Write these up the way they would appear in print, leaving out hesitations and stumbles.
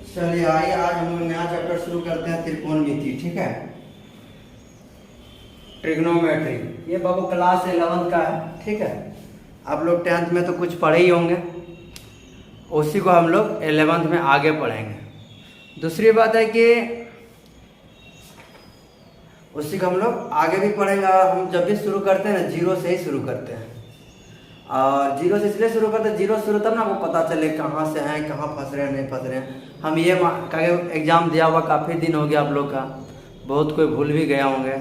चलिए आइए आज हम लोग नया चैप्टर शुरू करते हैं त्रिकोणमिति। ठीक है, ट्रिग्नोमेट्री। ये बाबू क्लास 11th का है। ठीक है, आप लोग 10th में तो कुछ पढ़े ही होंगे, उसी को हम लोग 11th में आगे पढ़ेंगे। दूसरी बात है कि उसी को हम लोग आगे भी पढ़ेंगे। हम जब भी शुरू करते हैं ना, जीरो से ही शुरू करते हैं। और जीरो से इसलिए शुरू करते हैं, जीरो शुरू तब ना आपको पता चले कहाँ से हैं, कहाँ फंस रहे हैं, नहीं फंस रहे हैं। हम ये एग्ज़ाम दिया हुआ काफ़ी दिन हो गया आप लोग का, बहुत कोई भूल भी गया होंगे,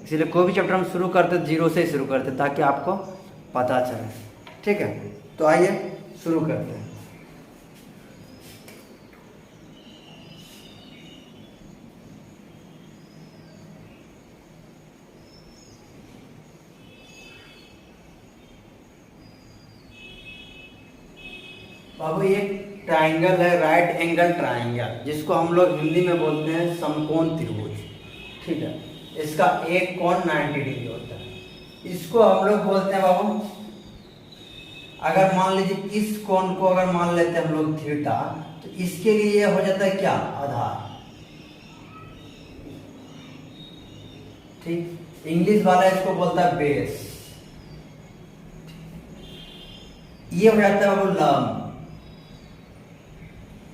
इसीलिए कोई भी चैप्टर हम शुरू करते जीरो से ही शुरू करते ताकि आपको पता चले। ठीक है, तो आइए शुरू करते हैं। बाबू ये ट्राइंगल है, राइट एंगल ट्राइंगल, जिसको हम लोग हिंदी में बोलते हैं समकोण त्रिभुज। ठीक है, इसका एक कोण 90 डिग्री होता है। इसको हम लोग बोलते हैं बाबू, अगर मान लीजिए इस कोण को अगर मान लेते हैं हम लोग थीटा, तो इसके लिए ये हो जाता है क्या, आधार। ठीक, इंग्लिश वाला इसको बोलता है बेस। ये हो जाता है बाबू लंब,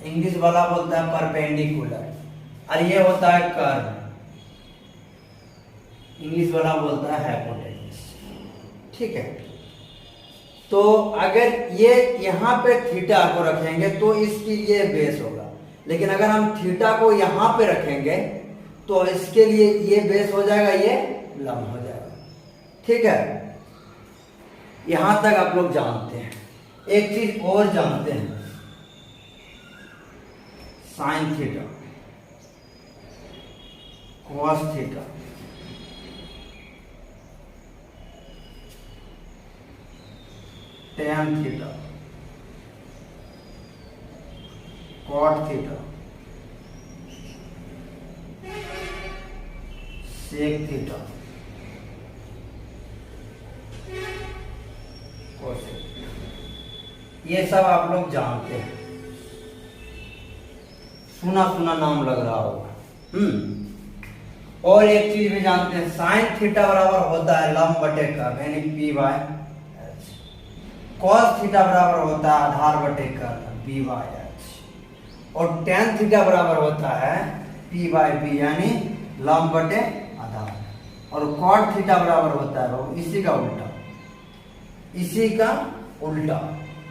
इंग्लिश वाला बोलता है परपेंडिकुलर। और ये होता है कर्व, इंग्लिश वाला बोलता है हाइपोटेन्यूज। ठीक है, तो अगर ये यहाँ पे थीटा को रखेंगे तो इसकी ये बेस होगा, लेकिन अगर हम थीटा को यहाँ पे रखेंगे तो इसके लिए ये बेस हो जाएगा, ये लंब हो जाएगा। ठीक है, यहां तक आप लोग जानते हैं। एक चीज और जानते हैं, sine theta, cos theta, tan theta, cot theta, sec theta, cosec, ये सब आप लोग जानते हैं, सुना सुना नाम लग रहा होगा। और एक चीज भी जानते हैं, साइन थीटा बराबर होता है लंब बटे कर्व, यानी P by H. Cos theta बराबर होता है आधार बटे कर्व, बी बाय एच। और टेन थीटा बराबर होता है पी बाय बी, यानी लंब बटे आधार। और कॉट थीटा बराबर होता है इसी का उल्टा, इसी का उल्टा।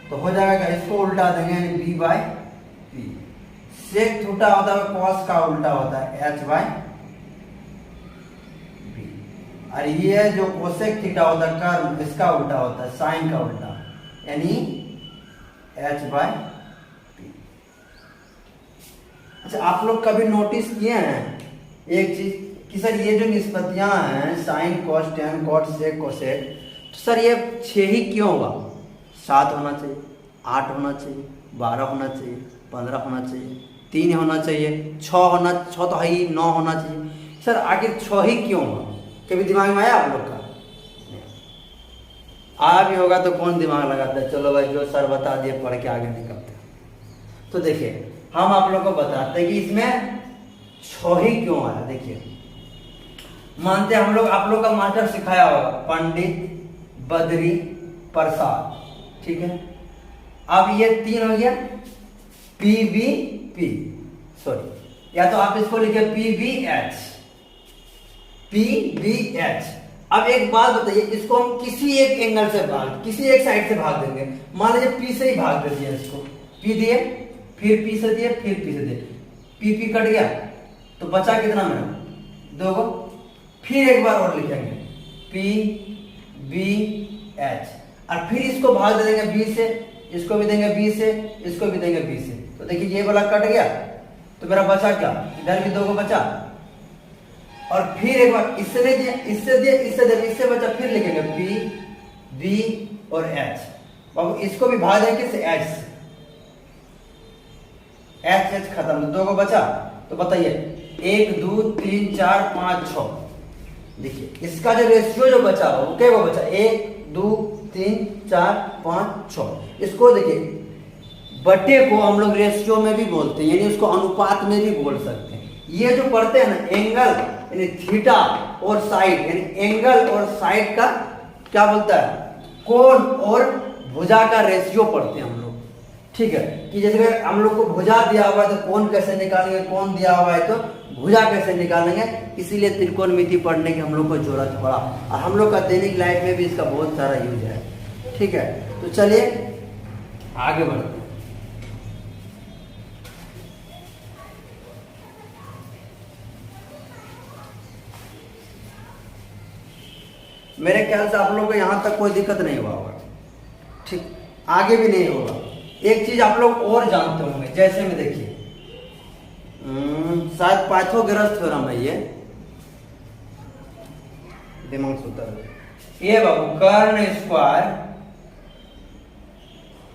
तो हो जाएगा, इसको उल्टा देंगे यानी B by P. Sec theta होता है कॉस का उल्टा होता है एच बाय बी। और ये जो कोसेक थीटा होता है कर्व, इसका उल्टा होता है साइन का उल्टा, यानी एच बाय पी। अच्छा, आप लोग कभी नोटिस किए हैं एक चीज कि सर ये जो निष्पत्तियां हैं sine cos tan cot sec cosec, तो सर ये 6 ही क्यों हुआ? 7 होना चाहिए, 8 होना चाहिए, 12 होना चाहिए, 15 होना चाहिए, 3 होना चाहिए, 6 तो है ही, 9 होना चाहिए। सर आखिर 6 ही क्यों हुआ? कभी दिमाग में आया आप लोग का? आ भी होगा तो कौन दिमाग लगाता है, चलो भाई जो सर बता दिए पढ़ के आगे निकलते। तो देखिए हम आप लोग को बताते हैं कि इसमें 6 ही क्यों आया। देखिए मानते हैं हम लोग, आप लोग का मास्टर सिखाया होगा पंडित बद्री प्रसाद। ठीक है, अब ये 3 हो गया, पी बी पी, सॉरी, या तो आप इसको लिखे P B H, P B H. अब एक बात बताइए, इसको हम किसी एक एंगल से किसी एक साइड से भाग देंगे। मान लीजिए पी से ही भाग दे दिया, इसको पी दिए, फिर पी से दिए, फिर पी से दिए, पी पी कट गया, तो बचा कितना मेरा? 2 को। फिर एक बार और लिखेंगे पी बी एच, और फिर इसको भाग दे देंगे बी से, इसको भी देंगे बी से, इसको भी देंगे बी से। तो देखिए ये वाला कट गया, तो मेरा बचा क्या? इधर भी 2 को बचा। और फिर एक बार इससे नहीं दिया, इससे दिया, इससे दिया, इससे बचा, फिर लिखेंगे पी बी और एच। बाबू इसको भी भाग देंगे किससे? एच से। एच एच खत्म, 2 को बचा। तो बताइए 1 2 3 4 5 6, देखिए इसका जो रेशियो जो बचा वो क्या बचा? 1 2 3 4 5 6। इसको देखिए बटे को हम लोग रेशियो में भी बोलते हैं, यानी उसको अनुपात में भी बोल सकते हैं। ये जो पढ़ते हैं ना एंगल यानी थीटा और साइड, यानी एंगल और साइड का क्या बोलता है, कोण और भुजा का रेशियो पढ़ते हैं हम लोग। ठीक है, कि जैसे हम लोग को भुजा दिया हुआ है तो कोण कैसे निकालेंगे, कोण दिया हुआ है तो भुजा कैसे निकालेंगे, इसीलिए त्रिकोणमिति पढ़ने की हम लोग को जरूरत पड़ा। और हम लोग का दैनिक लाइफ में भी इसका बहुत सारा यूज है। ठीक है, तो चलिए आगे बढ़ते हैं। मेरे ख्याल से आप लोगों को यहां तक कोई दिक्कत नहीं हुआ होगा। ठीक, आगे भी नहीं होगा। एक चीज आप लोग और जानते होंगे, जैसे में देखिए शायद पाइथागोरस थ्योरम है, ये दिमाग सूत्र है ये बाबू, कर्ण स्क्वायर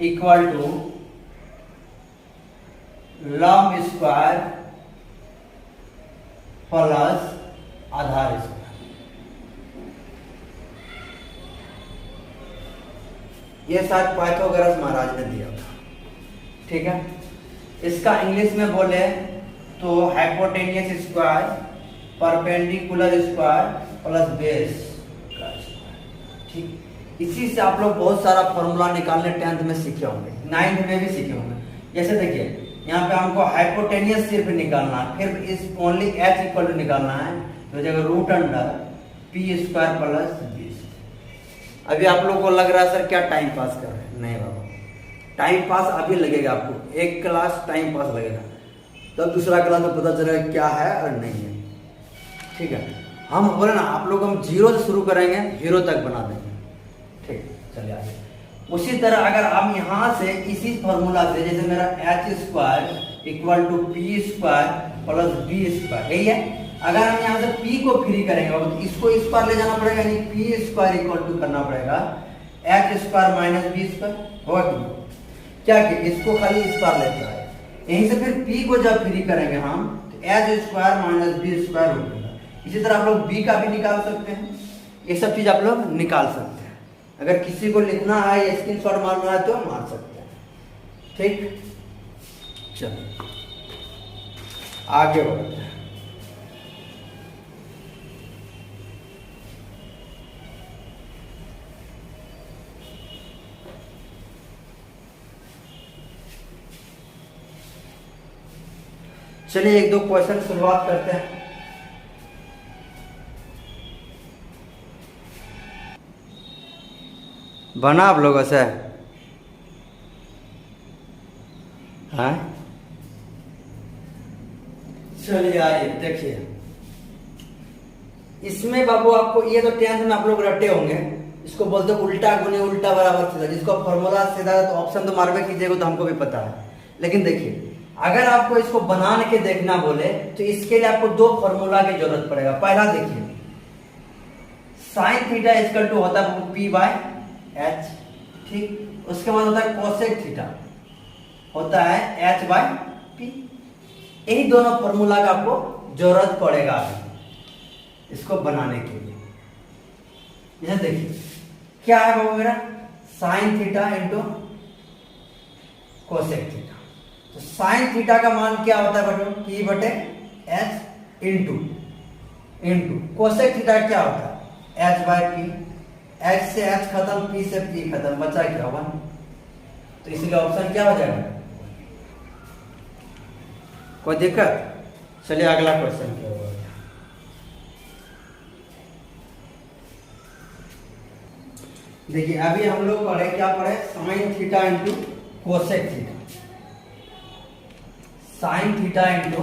इक्वल टू लंब स्क्वायर प्लस आधार स्क्वायर। ये शायद पाइथागोरस महाराज ने दिया था। ठीक है, इसका इंग्लिश में बोले तो hypotenuse square perpendicular square plus base का स्क्वायर। ठीक, इसी से आप लोग बहुत सारा फॉर्मूला निकालने 10th में सीखे होंगे, 9th में भी सीखे होंगे। जैसे देखिए यहाँ पे हमको हाइपोटेनियस सिर्फ निकालना है, फिर इस ओनली एच इक्वल टू निकालना है, तो जगह root under P square plus B. अभी आप लोग को लग रहा है सर क्या टाइम पास कर रहे हैं, नहीं बाबा, टाइम पास अभी लगेगा आपको, एक क्लास टाइम पास लगेगा, तब दूसरा क्लास में पता चलेगा क्या है और नहीं है। ठीक है, हम बोले ना आप लोग हम 0 से शुरू करेंगे, 0 तक बना देंगे। ठीक, चलिए आगे। उसी तरह अगर हम यहाँ से इसी फॉर्मूला से, जैसे मेरा H square equal to P square plus B square, यही है। अगर हम यहाँ से p को फ्री करेंगे तो इसको इस पर ले जाना पड़ेगा, यानी पी स्क्वायर इक्वल टू करना पड़ेगा H square minus B square, होगा कि क्या कि इसको खाली इस पर लेते हैं, यहीं से फिर p को जब फ्री करेंगे हम तो H square minus B square हो जाएगा। इसी तरह आप लोग b का भी निकाल सकते हैं, ये सब चीज आप लोग निकाल सकते हैं। अगर किसी को लिखना है या स्क्रीनशॉट मारना है तो मार सकते हैं। ठीक, चलो आगे बढ़ते हैं। चलिए एक दो क्वेश्चन शुरुआत करते हैं। बना आप लोगों से? हाँ, चलिए आइए देखिए, इसमें बाबू आपको ये तो 10th में आप लोग रटे होंगे, इसको बोलते हैं उल्टा गुने उल्टा बराबर सीधा, जिसको फॉर्मूला सीधा तो ऑप्शन तो मार में कीजिएगा तो हमको भी पता है। लेकिन देखिए अगर आपको इसको बना के देखना बोले तो इसके लिए आपको 2 फॉर्मूला की जरूरत पड़ेगा। पहला देखिए साइन थीटा इक्वल टू होता है पी बाय एच, ठीक। उसके बाद होता है कोसेक थीटा होता है एच बाय पी। यही दोनों फॉर्मूला का आपको जरूरत पड़ेगा इसको बनाने के लिए। यह देखिए क्या है वो मेरा sign theta into cosec theta. तो साइन थीटा का मान क्या होता है बटो पी बटे एच इंटू कोसेक थीटा क्या होता है एच बाय पी। एच से एच खत्म, पी से पी खत्म, बचा क्या 1। तो इसलिए ऑप्शन क्या हो जाएगा, कोई दिक्कत? चलिए अगला क्वेश्चन क्या होगा। देखिए अभी हम लोग पढ़े क्या पढ़े, sine theta into cosec theta. Sine theta into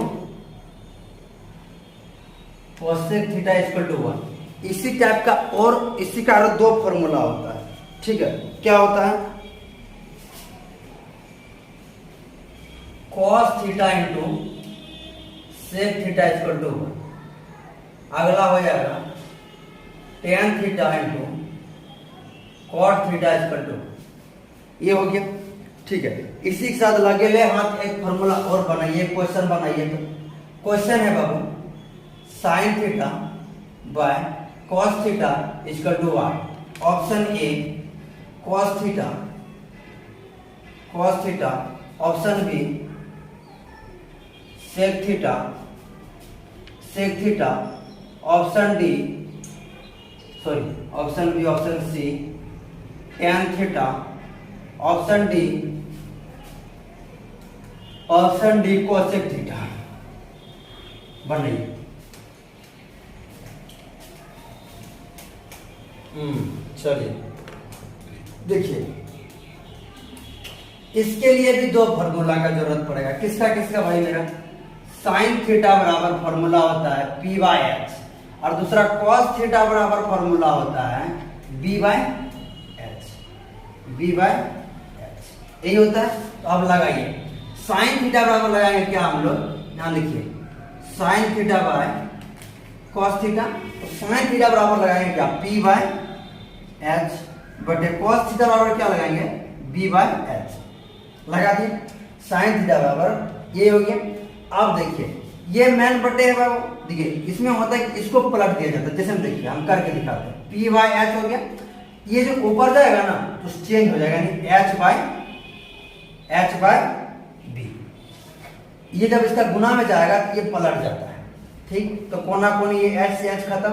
cosec theta equal to 1। इसी टाइप का और इसी का 2 फॉर्मूला होता है, ठीक है। क्या होता है cos theta into sec theta equal to 1। अगला हो जाएगा tan theta into cot theta equal to. ये हो गया, ठीक है। इसी के साथ लगे ले हाथ एक फॉर्मूला और बनाइए, क्वेश्चन बनाइए। तो क्वेश्चन है बाबू sine theta by cos theta equal to y। Option A cos theta option B sec theta, option D option B, option C tan theta, option D cosec theta. बन रही। चलिए देखिए, इसके लिए भी दो फॉर्मूला का जरूरत पड़ेगा। किसका किसका भाई मेरा? साइन थीटा बराबर फॉर्मूला होता है P बाय एच, और दूसरा कॉस थीटा बराबर फॉर्मूला होता है B बाय एच। यही होता है। तो अब लगाइए, साइन थीटा बराबर लगाएंगे क्या हम लोग? यहाँ लिखिए sign theta by cos theta. तो साइन थीटा बराबर लगाएंगे क्या? P बाय एच बटे कॉस थीटा बराबर क्या लगाएंगे? B by H. लगा दिए। साइन थीटा बराबर ये हो गया। अब देखिए, ये मेन बटे है बाबू। देखिए इसमें होता है कि इसको पलट दिया जाता है। जैसे हम देखिए, हम करके दिखाते हैं। P बाय एच हो गया। ये जो ऊपर जाएगा ना तो चेंज हो जाएगा, यानी एच बाय बी। ये जब इसका गुना में जाएगा तो ये पलट जाता है। ठीक, तो कोना कोनी ये एच से एच खत्म,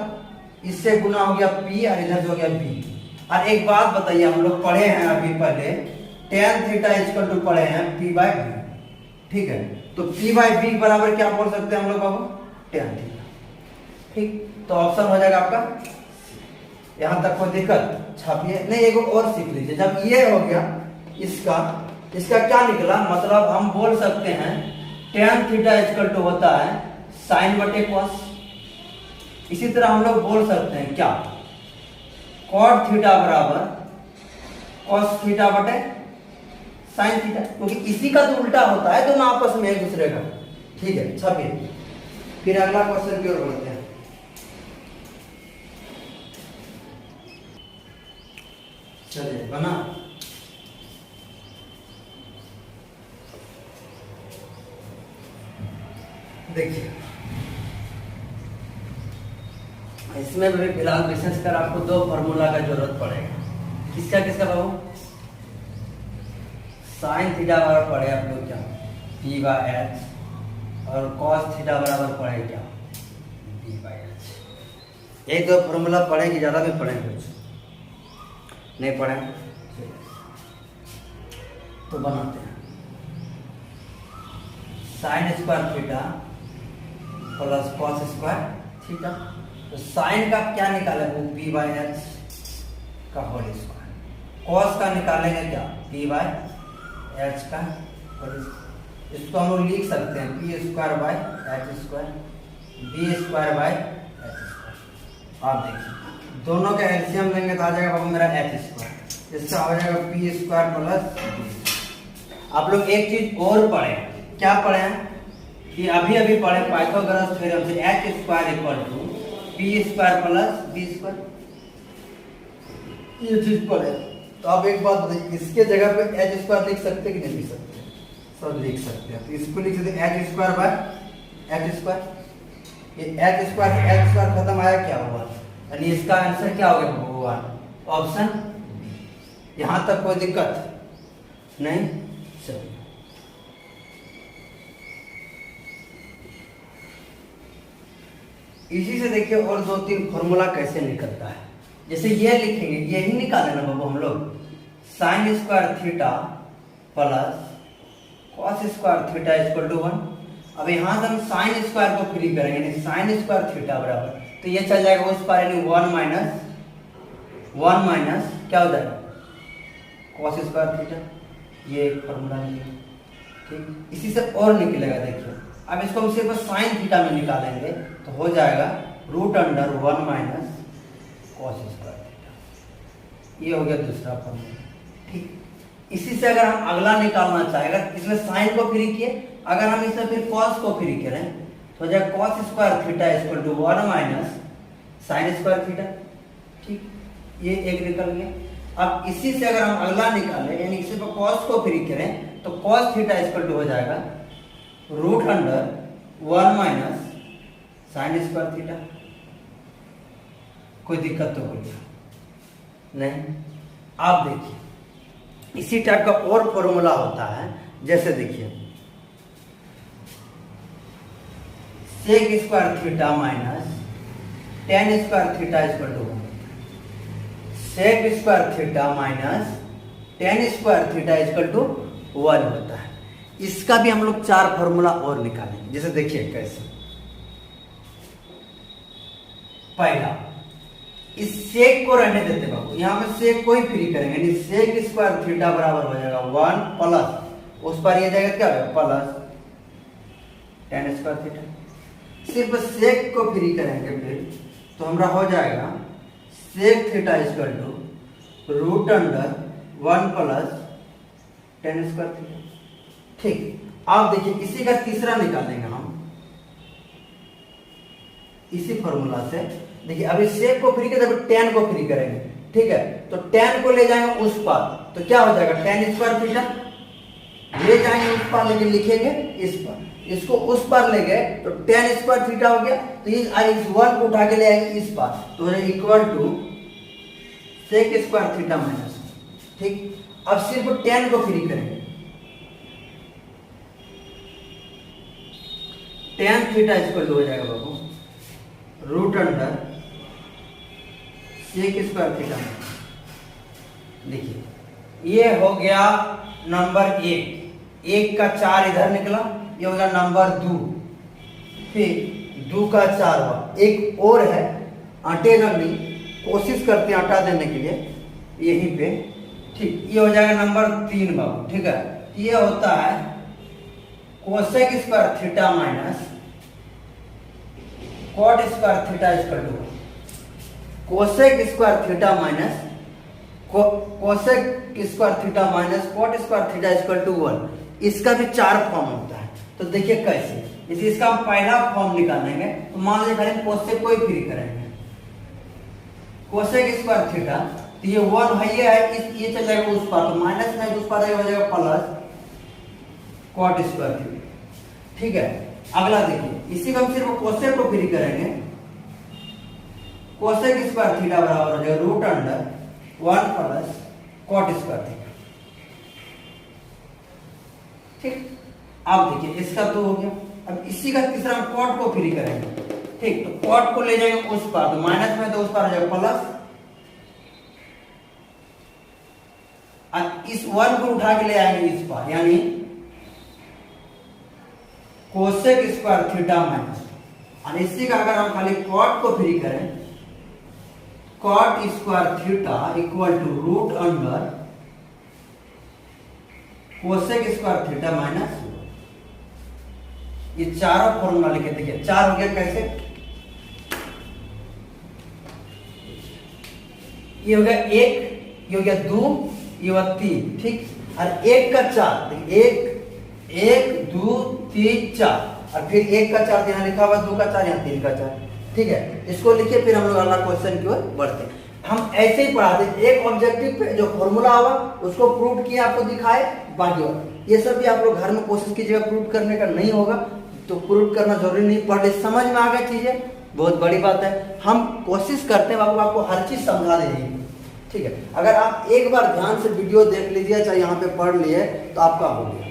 इससे गुना हो गया P और इधर जो हो गया B। और एक बात बताइए, हम लोग पढ़े हैं अभी पहले tan थीटा इक्वल टू पढ़े हैं P बाय B। ठीक है, तो P बाय B बराबर क्या बोल सकते हैं हम लोग बाबू? tan theta. ठीक, तो ऑप्शन हो जाएगा आपका। यहां तक कोई दिक्कत? छापिए नहीं, एक और सीख लीजिए। जब ये हो गया, इसका क्या निकला? मतलब हम बोल सकते हैं tan थीटा इक्वल टू होता है साइन बटे कॉस। इसी तरह हम लोग बोल सकते हैं क्या? कॉट थीटा बराबर कॉस थीटा बटे साइन थीटा, क्योंकि इसी का तो उल्टा होता है दोनों आपस में एक दूसरे का। ठीक है, छापिए। फिर अगला क्वेश्चन की ओर बढ़ते हैं। चलिए बना। देखिए इसमें भी फिलहाल विशेषकर आपको दो फॉर्मूला का जरूरत पड़ेगा। किसका किसका बाबू? साइन थीटा बराबर पड़े आप लोग क्या? P बाय एच, और कॉस थीटा बराबर पड़े क्या? B by H. यही दो फॉर्मूला पढ़ेंगे, ज्यादा भी पढ़ेंगे, कुछ नहीं पढ़े तो बनाते हैं। Sign square theta plus cos square theta. तो साइन का क्या निकाले? वो P बाय एच का होल स्क्वायर। कॉस का निकालेंगे क्या? P बाय एच का होल। इसको हम लोग लिख सकते हैं P square by H square, B square by H square. आप देखिए, दोनों का एलसीएम लेंगे तो आ जाएगा बाबू मेरा एच स्क्वायर। इसका हो जाएगा P स्क्वायर प्लस B। आप लोग एक चीज और पढ़े, क्या पढ़े हैं कि अभी पढ़े पाइथागोरस थ्योरम से H square equal to P square plus B square. ये चीज पढ़े। तो आप एक बात बताइए, इसके जगह पे एच स्क्वायर लिख सकते कि नहीं लिख सकते? सब लिख सकते हैं। तो इसको लिख सकते हैं H square by H square. ये एच स्क्वायर खत्म आया, क्या हुआ? यानी इसका आंसर क्या हो गया भगवान? ऑप्शन। यहां तक कोई दिक्कत नहीं? चलिए इसी से देखिए और दो तीन फॉर्मूला कैसे निकलता है। जैसे ये लिखेंगे, यही निकाले ना बाबू हम लोग, sine square theta plus cos square theta equal to 1। अब यहाँ से हम साइन स्क्वायर को फ्री करेंगे, यानी साइन स्क्वायर थीटा बराबर, तो ये चल जाएगा उस पर, यानी 1 माइनस क्या हो जाएगा? Cos square theta. ये एक फॉर्मूला निकलेगा। ठीक, इसी से और निकलेगा। देखिए अब इसको हम सिर्फ साइन थीटा में निकालेंगे तो हो जाएगा √1 माइनस कॉस स्क्वायर थीटा। ये हो गया दूसरा फॉर्मूला। ठीक, इसी से अगर हम अगला निकालना चाहें, अगर इसमें साइन को फ्री किए, अगर हम इसमें फिर कॉस को फ्री करें तो हो जाएगा cos square theta equal to 1 minus sine square theta. ठीक, ये एक निकल गया। अब इसी से अगर हम अगला निकालें, यानी इसी पर कॉस को फ्री करें तो कॉस थीटा इक्वल टू हो जाएगा √1 माइनस साइन स्क्वायर थीटा। कोई दिक्कत तो हो गया नहीं? आप देखिए इसी टाइप का और फॉर्मूला होता है जैसे देखिए sec square theta minus tan square theta equal to 1। Sec square theta minus tan square theta equal to 1 होता है। इसका भी हम लोग 4 फॉर्मूला और निकालेंगे। जैसे देखिए कैसे, पहला इस सेक को रहने देते बाबू, यहां पे सेक को ही फ्री करेंगे, यानी सेक स्क्वायर थीटा बराबर हो जाएगा 1 प्लस उस पर ये जाएगा क्या प्लस टेन स्क्वायर थीटा। सिर्फ सेक को फ्री करेंगे फिर तो हमारा हो जाएगा sec theta equal to root under 1 plus tan square theta. ठीक, आप देखिए इसी का तीसरा निकालेंगे हम इसी फॉर्मूला से। देखिए अभी सेक को फ्री करेंगे, टेन को फ्री करेंगे, ठीक है, तो टेन को ले जाएंगे उस पार तो क्या हो जाएगा टेन स्क्वायर थीटा, ले जाएंगे उस पार लेकिन लिखेंगे इस पर, इसको उस पर ले गए तो टेन स्क्वायर थीटा हो गया, तो इस 1 को उठा के ले आएंगे इस पार तो equal to sec square theta minus. ठीक, अब सिर्फ टेन को फ्री करेंगे, टेन थीटा इक्वल टू हो जाएगा बाबू root under sec square theta. देखिए ये हो गया नंबर 1 का 4 इधर निकला, ये हो गया नंबर 2, फिर 2 का 4 हुआ, एक और है अटेगा नहीं, कोशिश करते हैं हटा देने के लिए यहीं पे। ठीक, ये हो जाएगा नंबर 3 बाबू। ठीक है, ये होता है cosec square theta minus cot square theta equal to cosec square theta minus cosec square theta minus cot square theta equal to 1। इसका भी 4 फॉर्म होता है। तो देखिए कैसे, इसे इसका हम पहला फॉर्म निकालेंगे तो मान लीजिए करेंगे कोसेक को ही फ्री करेंगे, कोसेक स्क्वायर थीटा तो ये 1 है, ये चल जाएगा उस पार तो माइनस में उस पार हो जाएगा प्लस कॉट स्क्वायर थीटा। ठीक है, अगला देखिए इसी को हम सिर्फ कोसेक को फ्री करेंगे, कोसेक स्क्वायर थीटा बराबर हो जाएगा root under 1 plus cot square theta. ठीक, अब देखिए इसका तो हो गया, अब इसी का तीसरा हम कॉट को फ्री करेंगे। ठीक, तो कॉट को ले जाएंगे उस पार तो माइनस में तो उस पार हो जाएगा प्लस, इस 1 को उठा के ले आएंगे इस पार, यानी कोसेक स्क्वायर थीटा माइनस, और इसी का अगर हम खाली कॉट को फ्री करें cot square theta equal to root under cosec square theta minus. ये चारों फॉर्मूला लिखे, देखिए 4 हो गया कैसे, ये हो गया 1, ये हो गया 2, ये हुआ 3। ठीक, और 1 का 4 देखिए 1 2 3 4 और फिर 1 का 4 यहाँ लिखा हुआ, 2 का 4 यहाँ 3 का 4। ठीक है, इसको लिखिए फिर हम लोग अगला क्वेश्चन की ओर बढ़ते हैं। हम ऐसे ही पढ़ाते, एक ऑब्जेक्टिव पे जो फॉर्मूला होगा उसको प्रूव किए आपको दिखाए, बाकी और ये सब भी आप लोग घर में कोशिश कीजिएगा प्रूव करने का, नहीं होगा तो प्रूव करना जरूरी नहीं, पढ़ समझ में आ गया चीजें बहुत बड़ी बात है। हम कोशिश करते हैं बाबू आपको हर चीज समझा देंगे। ठीक है, अगर आप एक बार ध्यान से वीडियो देख लीजिए चाहे यहाँ पे पढ़ लिए तो आपका हो गया।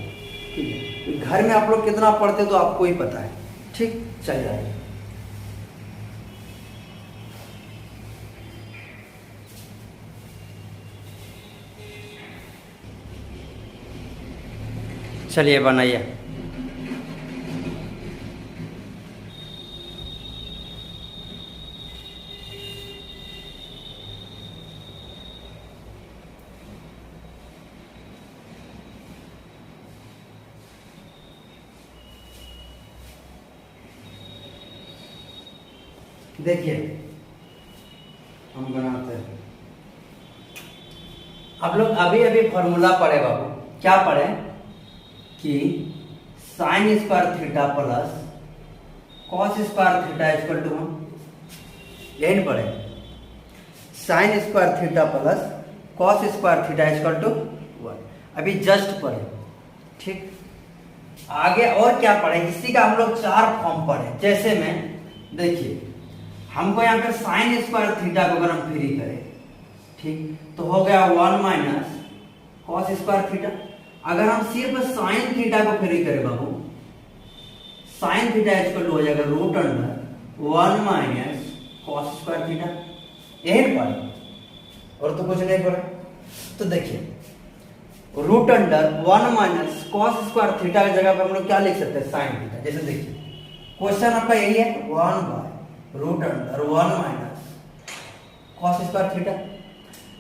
ठीक है, घर में आप लोग कितना पढ़ते तो आपको ही पता है। ठीक, चल जाइए। चलिए बनाइए। देखिए हम बनाते हैं, आप लोग अभी अभी फॉर्मूला पढ़े बाबू, क्या पढ़े कि sine square theta plus cos square theta equal to 1, यही नहीं पढ़े, sine square theta plus cos square theta equal to 1 अभी जस्ट पढ़े। ठीक, आगे और क्या पढ़े, इसी का हम लोग 4 फॉर्म पढ़े। जैसे में देखिए हमको यहाँ पे साइन स्क्वायर थीटा को अगर हम फ्री करें, ठीक, तो हो गया 1 माइनस कॉस स्क्वायर थीटा, अगर हम सिर्फ साइन थीटा को फ्री करें बाबू, साइन थीटा इक्वल टू हो जाएगा root under 1 minus cos square theta. यही पढ़ा और तो कुछ नहीं पढ़ा। तो देखिए root under 1 minus cos square theta की जगह पे हम लोग क्या लिख सकते हैं, साइन थीटा। जैसे देखिए क्वेश्चन आपका यही है 1 by root under 1 minus cos square theta.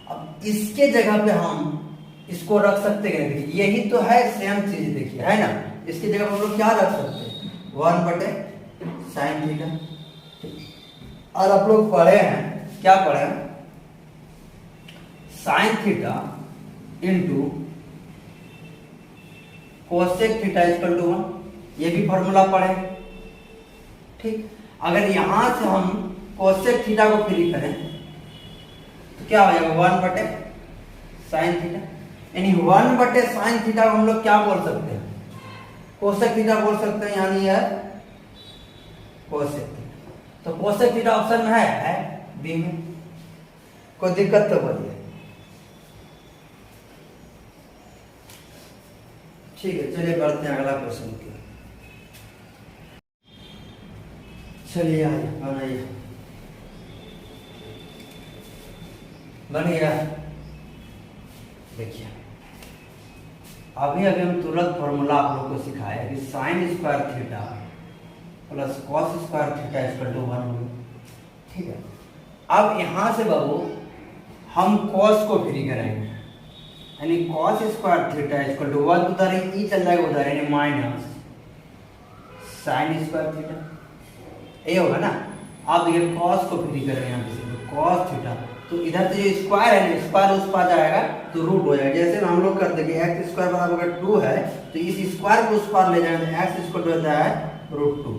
अब इसके जगह पे हम इसको रख सकते हैं, देखिए यही तो है सेम चीज, देखिए है ना। इसकी जगह पे हम लोग क्या रख सकते हैं 1 बटे साइन थीटा। और आप लोग पढ़े हैं, क्या पढ़े हैं, sine theta into cosec theta equal to 1, ये भी फॉर्मूला पढ़े। ठीक, अगर यहां से हम कोसेक थीटा को फ्री करें तो क्या हो जाएगा 1 बटे साइन थीटा, यानी 1 बटे साइन थीटा को हम लोग क्या बोल सकते हैं, कोसेक थीटा बोल सकते हैं, यानी है कोसेक थीटा। तो कोसेक थीटा ऑप्शन में है बी में, कोई दिक्कत तो बोलिए। ठीक है, चलिए बढ़ते हैं अगला क्वेश्चन की। चलिए आइए बनाइए, बन गया। देखिए अभी हम तुरंत फॉर्मूला आप लोग को सिखाया कि sine square theta plus cos square theta equal to 1 होगा। ठीक है, अब यहां से बाबू हम कॉस को फ्री करेंगे, यानी cos square theta equal to 1 उधर ई चल जाएगा उधर, यानी माइनस साइन स्क्वायर थीटा, ये होगा ना। आप देखिए कॉस को फ्री करेंगे यहाँ पे कॉस थीटा, तो इधर से जो स्क्वायर है ना, स्क्वायर उस पार जाएगा तो रूट हो जाएगा। जैसे हम लोग करते हैं एक्स स्क्वायर बराबर अगर 2 है तो इस स्क्वायर को उस पार ले जाएंगे तो एक्स स्क्वायर होता है √2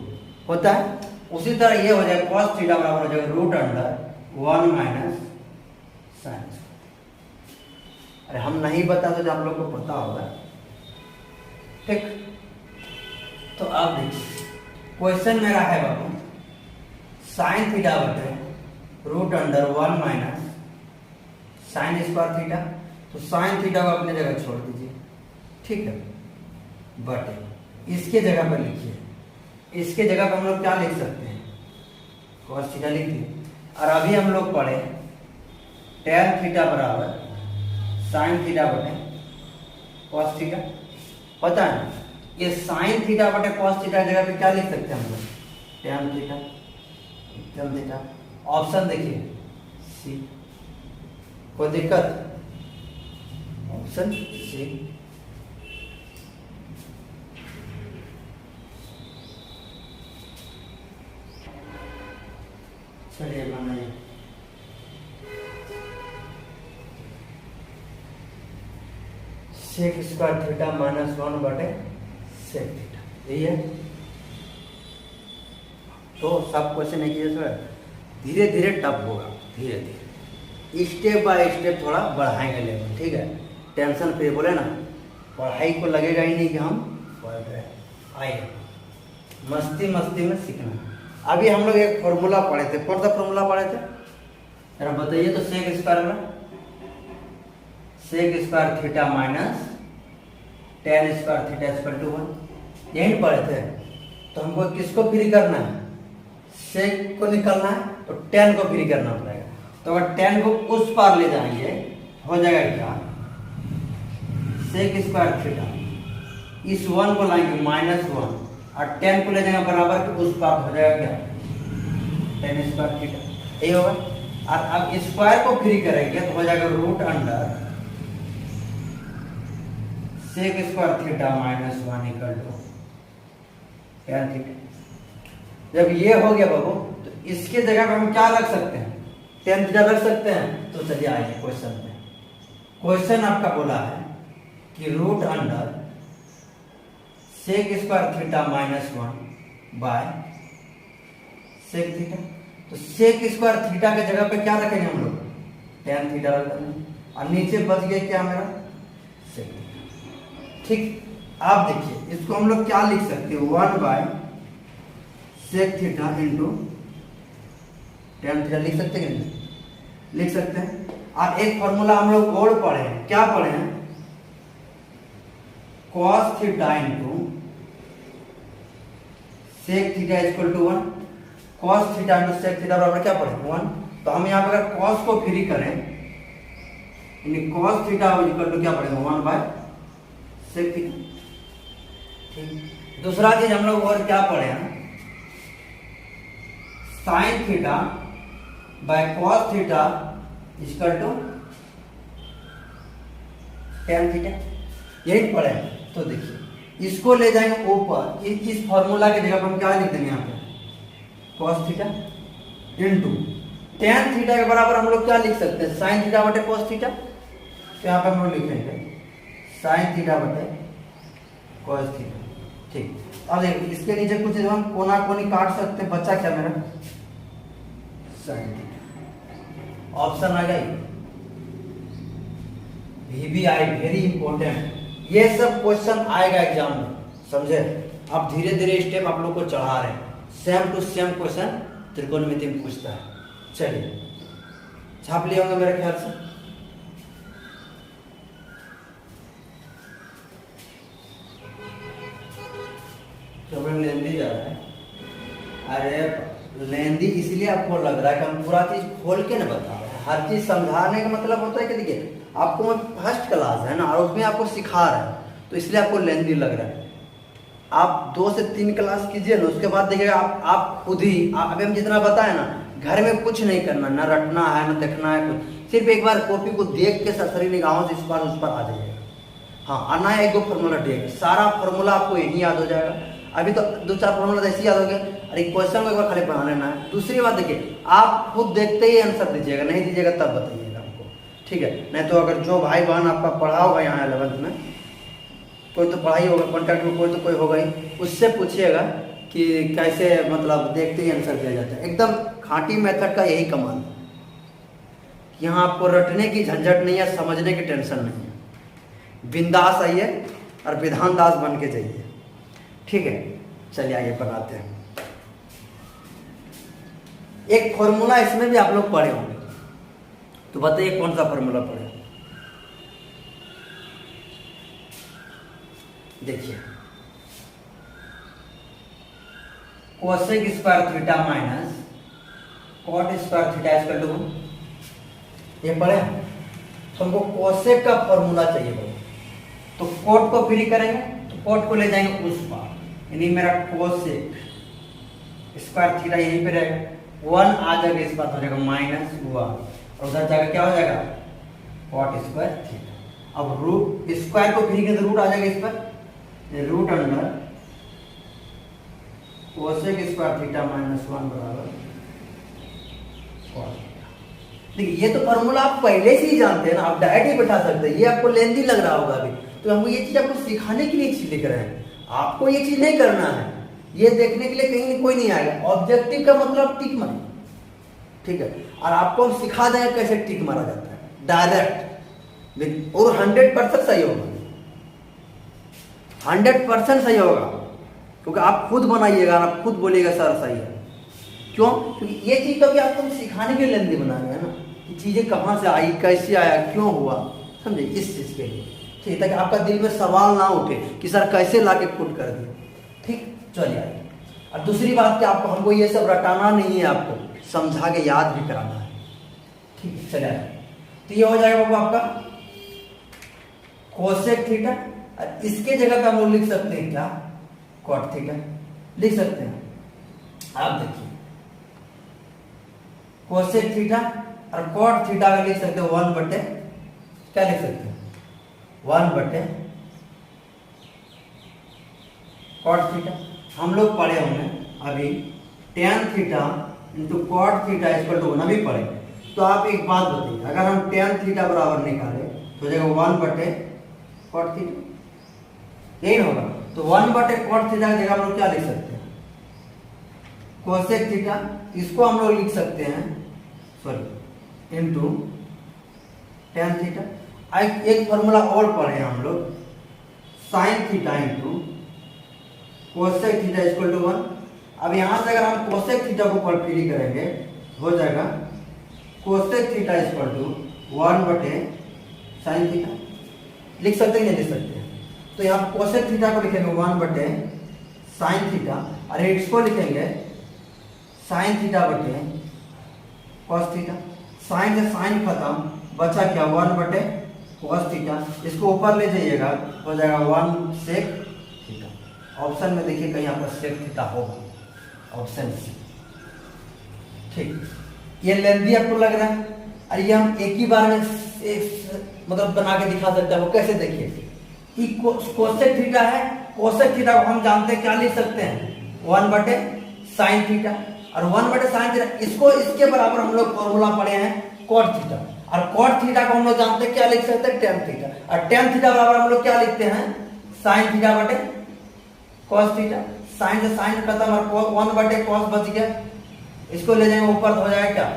होता है। उसी तरह ये हो जाएगा कॉस थीटा बराबर हो जाएगा रूट अंडर 1 माइनस साइन। अरे हम नहीं बता तो आप लोग को पता होगा। ठीक, तो आप देखिए क्वेश्चन मेरा है बाबू साइन थीटा बटे root under 1 minus sine square theta. तो साइन थीटा को अपने जगह छोड़ दीजिए, ठीक है, बटे इसके जगह पर लिखिए, इसके जगह पर हम लोग क्या लिख सकते हैं, कॉस थीटा लिख दिए। और अभी हम लोग पढ़े tan थीटा बराबर साइन थीटा बटे कॉस थीटा, पता है ये साइन थीटा बटे कॉस थीटा जगह पे क्या लिख सकते हैं हम लोग, tan theta, tan theta. Option देखिए सी, कोई दिक्कत, ऑप्शन सी। चलिए बनाइए, सेक स्क्वायर थीटा माइनस 1 बटे सेक थीटा, यही है। तो सब क्वेश्चन है कि सर धीरे धीरे टफ होगा, धीरे धीरे स्टेप बाय स्टेप थोड़ा बढ़ाएंगे लेवल, ठीक है। टेंशन फ्री, बोले ना पढ़ाई को लगेगा ही नहीं कि हम पढ़ रहे हैं, आइए मस्ती मस्ती में सीखना। अभी हम लोग एक फॉर्मूला पढ़े थे, कौन सा फॉर्मूला पढ़े थे जरा बताइए तो, सेक स्क्वायर में sec square theta minus tan square theta equal to 1, यही पढ़े थे। तो हमको किसको फ्री करना है, सेक को निकालना है तो tan को फ्री करना पड़ेगा। तो अगर tan को उस पार ले जाएंगे हो जाएगा क्या, सेक स्क्वायर थीटा, इस 1 को लाएंगे -1 और tan को ले जाएंगे बराबर के उस पार, हो जाएगा क्या tan स्क्वायर थीटा, यही होगा। और अब स्क्वायर को फ्री करेंगे तो हो जाएगा root under sec square theta -1 equal to tan theta. जब ये हो गया बाबू तो इसके जगह पर हम क्या रख सकते हैं, tan थीटा रख सकते हैं। तो चलिए आइए क्वेश्चन में, क्वेश्चन आपका बोला है कि root under sec square theta -1 by sec theta. तो सेक स्क्वायर थीटा के जगह पे क्या रखेंगे हम लोग, tan थीटा रख देंगे, और नीचे बच गया क्या मेरा सेक थीटा। ठीक, आप देखिए इसको हम लोग क्या लिख सकते हैं, 1 by sec theta into tan theta लिख सकते हैं, लिख सकते हैं। और एक फॉर्मूला हम लोग और पढ़े हैं, क्या पढ़े हैं, cos theta into sec theta equal to 1। Cos theta into sec theta बराबर क्या पड़ेगा 1। तो हम यहाँ पे अगर कॉस को फ्री करें यानी कॉस थीटा इक्वल टू क्या पड़ेगा 1 बाय सेक थीटा। ठीक, दूसरा चीज हम लोग और क्या पढ़े हैं, sine theta by cos theta equal to tan theta, यही पढ़े हैं। तो देखिए इसको ले जाएंगे ऊपर, इस फॉर्मूला के जगह पर हम क्या लिख देंगे यहाँ पे cos theta into tan theta के बराबर हम लोग क्या लिख सकते हैं साइन थीटा बटे कॉस थीटा। तो यहाँ पे हम लोग लिखेंगे साइन थीटा बटे कॉस थीटा। ठीक, अब देखिए इसके नीचे कुछ हम कोना कोनी काट सकते हैं, बच्चा क्या मेरा साइन थीटा। ऑप्शन आ गई VBI, वेरी इंपॉर्टेंट। ये सब क्वेश्चन आएगा एग्जाम में, समझे। आप धीरे धीरे स्टेप आप लोग को चढ़ा रहे हैं, सेम टू सेम क्वेश्चन त्रिकोणमिति में पूछता है। चलिए छाप लिए होंगे मेरे ख्याल से। तो लेंदी जा रहा है, अरे लेंदी इसलिए आपको लग रहा है कि हम पूरा चीज खोल के ना बता रहे हैं। हर चीज समझाने का मतलब होता है कि देखिए आपको मैं फर्स्ट क्लास है ना और उसमें आपको सिखा रहा है, तो इसलिए आपको लेंदी लग रहा है। आप 2 से 3 क्लास कीजिए ना, उसके बाद देखिएगा आप खुद ही अभी हम जितना बताए ना, घर में कुछ नहीं करना, ना रटना है ना देखना है कुछ, सिर्फ एक बार कॉपी को देख के सरसरी निगाहों से इस बार उस पर आ जाइएगा। हाँ, आना है 1-2 फार्मूला देख, सारा फार्मूला आपको यही याद हो जाएगा। अभी तो 2-4 फार्मूला ऐसे याद हो गया, अरे क्वेश्चन को एक बार खाली बना लेना है। दूसरी बात देखिए आप खुद देखते ही आंसर दीजिएगा, नहीं दीजिएगा तब बताइएगा हमको, ठीक है। नहीं तो अगर जो भाई बहन आपका पढ़ा होगा यहाँ 11th में, कोई तो पढ़ाई होगा कॉन्टैक्ट में, कोई तो कोई होगा ही, उससे पूछिएगा कि कैसे मतलब देखते ही आंसर दिया जाता है। एकदम खांटी मेथड का यही कमाल है, यहाँ आपको रटने की झंझट नहीं है, समझने की टेंशन नहीं है। बिंदास आइए और विधान दास बन के जाइए, ठीक है। चलिए आगे बनाते हैं। एक फॉर्मूला इसमें भी आप लोग पढ़े होंगे, तो बताइए कौन सा फॉर्मूला पढ़े। देखिए cosec square theta minus cot square theta equal to 1, ये पढ़े। तो हमको कोसेक का फॉर्मूला चाहिए भाई, तो कॉट को फ्री करेंगे तो कॉट को ले जाएंगे उस पार, यानी मेरा कोसेक स्क्वायर थीटा यहीं पे रहेगा, 1 आ जाएगा, इस बात हो जाएगा -1 और उधर जाकर क्या हो जाएगा कॉट स्क्वायर थीटा। अब रूट स्क्वायर को फ्री करके रूट आ जाएगा इस पर, root under cosec square theta -1 बराबर कॉट। देखिए ये तो फॉर्मूला आप पहले से ही जानते हैं ना, आप डायरेक्ट ही बैठा सकते हैं। ये आपको लेंदी लग रहा होगा अभी, तो हम ये चीज आपको सिखाने के लिए चीज लिख रहे हैं, आपको ये चीज नहीं करना है। ये देखने के लिए कहीं कोई नहीं आएगा। ऑब्जेक्टिव का मतलब टिक मारे, ठीक है। और आपको हम सिखा देंगे कैसे टिक मारा जाता है डायरेक्ट, और 100% सही होगा, 100% सही होगा, क्योंकि आप खुद बनाइएगा, आप खुद बोलिएगा सर सही है। क्यों? क्योंकि ये चीज कभी आपको हम सिखाने के लिए लेंदी बना रहे हैं ना, कि चीजें कहाँ से आई, कैसे आया, क्यों हुआ, समझे, इस चीज के लिए, ठीक, ताकि आपका दिल में सवाल ना उठे कि सर कैसे लाके पुट कर दिए। ठीक, चलिए आइए। और दूसरी बात कि आपको हमको ये सब रटाना नहीं है, आपको समझा के याद भी कराना है, ठीक है। चलिए तो ये हो जाएगा बाबू आपका कोसेक थीटा, और इसके जगह पे हम लोग लिख सकते हैं क्या कॉट थीटा लिख सकते हैं। आप देखिए कोसेक थीटा और कॉट थीटा का लिख सकते हैं 1 बटे क्या लिख सकते हैं 1 बटे कॉट थीटा। हम लोग पढ़े होंगे अभी tan theta into cot theta equal to 1 अभी पढ़े। तो आप एक बात बताइए, अगर हम tan थीटा बराबर निकाले तो जाएगा 1 बटे कॉट थीटा, यही होगा। तो 1 बटे कॉट थीटा की जगह हम लोग क्या लिख सकते हैं कोसेक थीटा, इसको हम लोग लिख सकते हैं सॉरी इंटू tan थीटा। एक फॉर्मूला और पढ़े हम लोग sine theta into cosec theta equal to 1। अब यहां से अगर हम कोसेक थीटा को फ्री करेंगे हो जाएगा कोसेक थीटा इक्वल टू 1 बटे साइन थीटा। लिख सकते हैं नहीं लिख सकते हैं तो यहाँ कोसेक थीटा को लिखेंगे 1 बटे साइन थीटा, और इसको लिखेंगे साइन थीटा बटे कॉस थीटा। साइन से साइन खत्म, बचा क्या 1 बटे कॉस थीटा। इसको ऊपर ले जाइएगा, हो जाएगा 1 सेक थीटा। ऑप्शन में देखिए कहीं आपका सेक थीटा होगा, ऑप्शन सी। ठीक, ये लेंथी आपको लग रहा है, और ये हम एक ही बार में मतलब बना के दिखा सकते हैं। वो कैसे देखिए कि कोसेक थीटा है, कोसेक थीटा को हम जानते हैं क्या लिख सकते हैं 1 बटे साइन थीटा, और 1 बटे साइन थीटा इसको इसके बराबर हम लोग फॉर्मूला पढ़े हैं कॉट थीटा, और कॉट थीटा को हम लोग जानते हैं क्या लिख सकते हैं टेन थीटा, और टेन थीटा बराबर हम लोग क्या लिखते हैं साइन थीटा बटे कॉस थीटा। साइन से साइन खत्म और 1 बटे कॉस बच गया, इसको ले जाएंगे ऊपर तो हो जाएगा क्या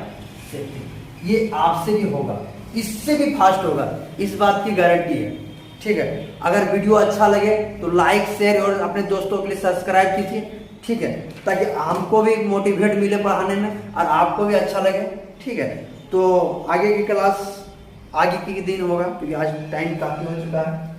सेक थीटा। ये आपसे भी होगा, इससे भी फास्ट होगा, इस बात की गारंटी है। ठीक है, अगर वीडियो अच्छा लगे तो लाइक शेयर और अपने दोस्तों के लिए सब्सक्राइब कीजिए। ठीक है, ताकि हमको भी मोटिवेट मिले पढ़ाने में और आपको भी अच्छा लगे। ठीक है, तो आगे की क्लास आगे की दिन होगा, क्योंकि आज टाइम काफी हो चुका है।